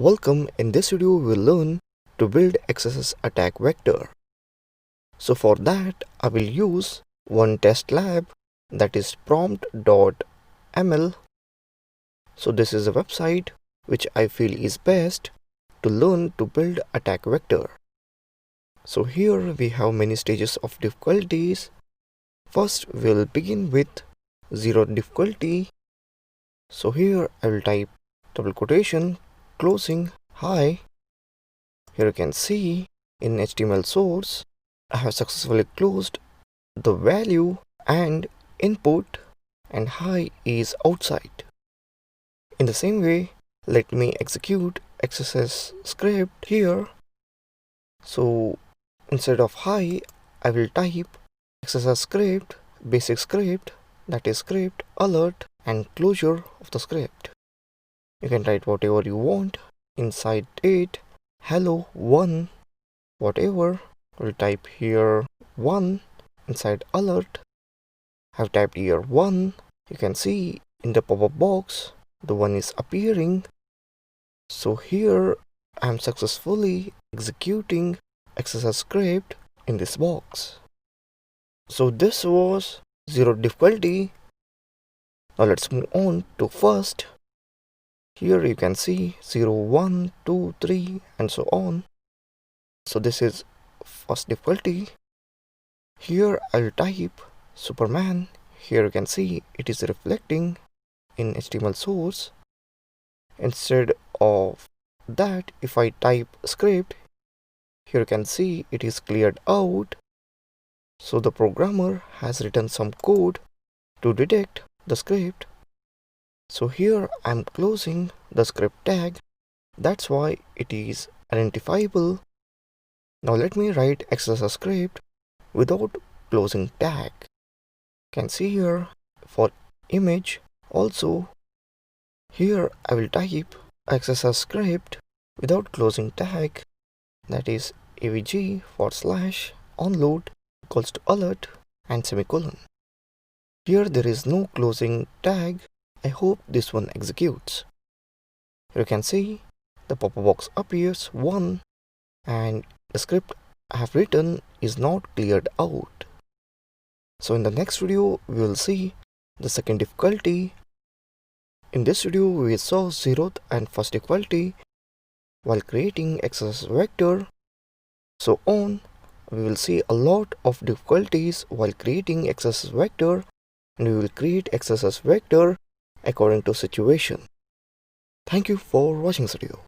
Welcome. In this video we will learn to build XSS attack vector. So for that I will use one test lab, that is prompt.ml. So this is a website which I feel is best to learn to build attack vector. So here we have many stages of difficulties. First we will begin with 0 difficulty. So here I will type double quotation closing hi. Here you can see in HTML source I have successfully closed the value and input, and hi is outside. In the same way, let me execute XSS script here. So instead of hi I will type XSS script basic script, that is script alert and closure of the script. You can write whatever you want inside it. Hello 1 whatever. We'll type here 1 inside alert. I've typed here 1. You can see in the pop-up box the 1 is appearing. So here I'm successfully executing XSS script in this box. So this was 0 difficulty. Now let's move on to first. Here you can see 0, 1, 2, 3 and so on. So this is first difficulty. Here I'll type Superman. Here you can see it is reflecting in HTML source. Instead of that, if I type script, here you can see it is cleared out. So the programmer has written some code to detect the script. So here I'm closing the script tag. That's why it is identifiable. Now let me write XSS script without closing tag. You can see here for image also. Here I will type XSS script without closing tag, that is avg/onload equals to alert and semicolon. Here there is no closing tag. I hope this one executes. Here you can see the pop-up box appears 1 and the script I have written is not cleared out. So in the next video we will see the second difficulty. In this video we saw 0th and first difficulty while creating XSS vector. So on we will see a lot of difficulties while creating XSS vector, and we will create XSS vector according to situation. Thank you for watching this video.